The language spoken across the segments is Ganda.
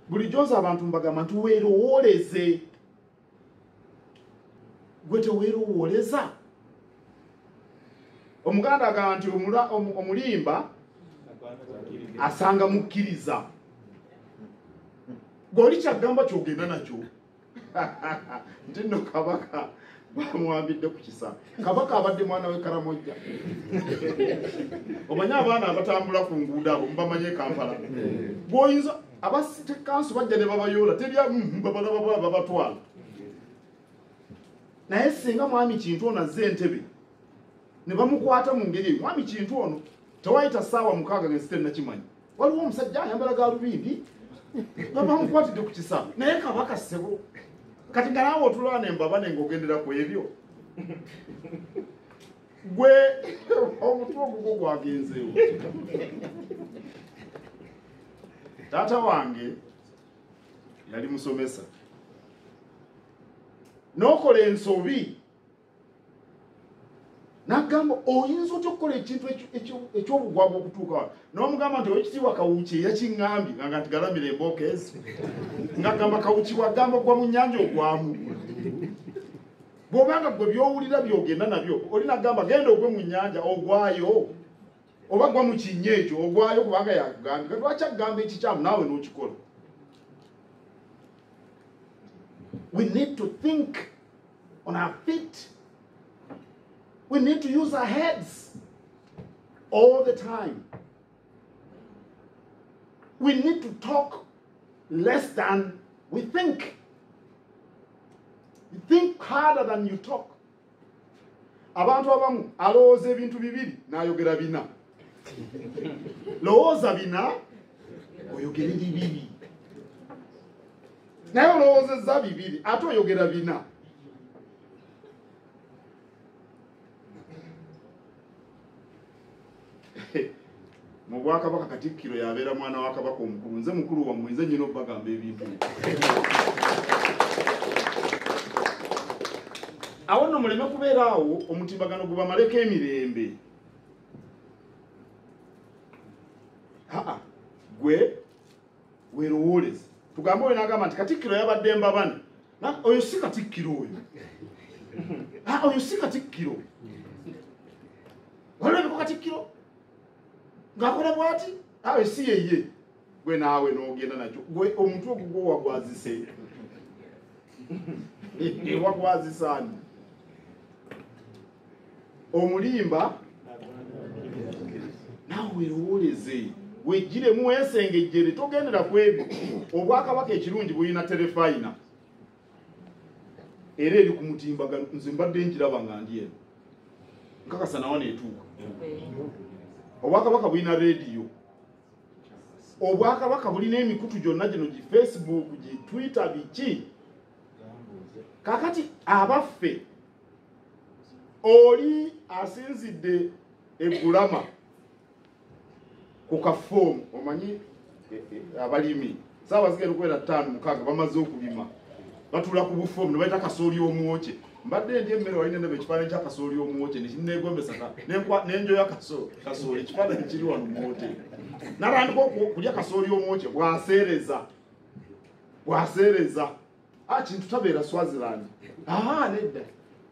buli joza abantu mbagamba nti weerowooleze. Gwe teweerowooleza. Omuganda agamba nti omulimba asanga mukkiriza. Goli kyagamba kyogenda nakyo. Nti nno Kabaka bamuwambidde ku kisa. Kabaka abadde mwana we Karamojja. Omanyi abaana abatambula ku nguudo abo mbamanye Kampala. Bw'oyinza abasite kansu bajja ne babayoola terya babalaba babatwala. Naye singa mwami Kintu ono azze Entebbe ne bamukwata mu ngeri eyo, mwami Kintu ono tewayita ssaawa 6 ng'ensi tennakimanyi. Waliwo omusajja ayambala galubindi bamukwatidde ku kisa. Naye Kabaka ssebo kati nga naawe otulwana embabane ng'ogendera ku ebyo. Gwe omutwe ogugwo gwagenzeewo. Taata wange yali musomesa. N'okola ensobi n'agamba oyinza otya okukola ekintu eky'obugwagwa okutuuka n'omugamba nti Oweekitiibwa Kawuki yakiŋŋambye nga nti galamira embooka ezo ng'agamba Kawuki wagamba gwa mu nnyanja ogwamu. Bw'obanga gwe by'owulira by'ogenda nabyo olinagamba genda ogwe mu nnyanja ogwayo oba gwa mu kinnya ekyo ogwayo kubanga yagambye. Kati lwaki agamba ekikyamu naawe n'okikola? We need to think on our feet. We need to use our heads all the time. We need to talk less than we think. You think harder than you talk. Abantu abamu alowooza ebintu bibiri n'ayogera bina. Lowooza bina oyogere bibiri. Naye olowoozezza bibiri ate oyogera bina. Mu Bwakabaka Katikkiro yabeera mwana wa Kabaka omukulu. Nze mukulu wammwe, nze nnyina obbagamba ebintu. Awo nno muleme kubeera awo omutimbagano gubamaleko emirembe. Gwe weerowooleze. Tugambe oyo n'agamba nti Katikkiro yabadde mbabane. Oyo si Katikkiro oyo. Oyo si Katikkiro. Walabeko Katikkiro ng'akola bw'ati? Awe si yeye. Gwe naawe n'ogenda nakyo. Gwe omutwe ogugwo wagwazise. Wagwazisaani. Omulimba naawe weerowooleze. Wejjiremu weesengejjere togendera ku ebyo. Obwakabaka ekirungi bulina terefayina. Era eri ku mutimbagano nze mbadde nkiraba nga ndi eno. Nkakasa nawo neetuuka. Obwakabaka bulina rediyo. Obwakabaka bulina emikutu gyonna gino gi Facebook, gi Twitter, biki. Kakati abaffe oli asinzidde eggulama ku kafoomu omanyi abalimi saawa zigenda okubeera 5-6 bamaze okubima batula ku bufoomu ne bayita kasooli omwoke. Mbadde ndi emmere walina ndaba ekifaananyi kya kasooli omwoke nekineegombesa n'enjoya kasooli ekifaananyi kiri wano mu hoteri. Natandika okulya kasooli omwoke bw'aseereza. Kintu tabeera Swaziland. Nedda.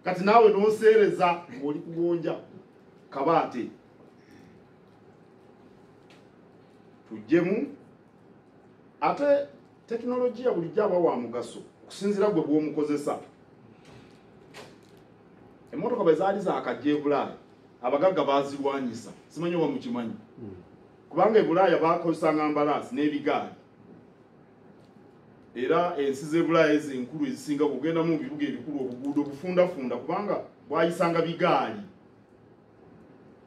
Kati naawe n'oseereza ng'oli kugonja kabaate. Tujjemu ate tekinologiya bulijjo aba wa mugaso okusinziira gwe bw'omukozesa. Emmotoka bwe zaali zaakajja e Bulaaya abagagga baazirwanyisa. Simanyi oba mukimanyi. Kubanga e Bulaaya baakozesanga ambalaasi n'ebigaali. Era ensi z'e Bulaaya ezenkulu ezisinga kugenda mu bibuga ebikulu obuguudo bufundafunda kubanga bwayisanga bigaali.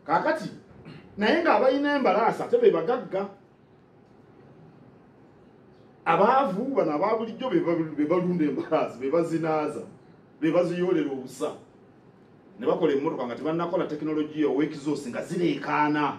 Kaakati naye ng'abalina embalaasi ate be bagagga. Abaavu bano abaabulijjo be balunda embalaasi, be bazinaaza, be baziyoolera obusa. Ne bakola emmotoka nga tebannakola tekinologiya ow'ekizoosi nga zireekaana.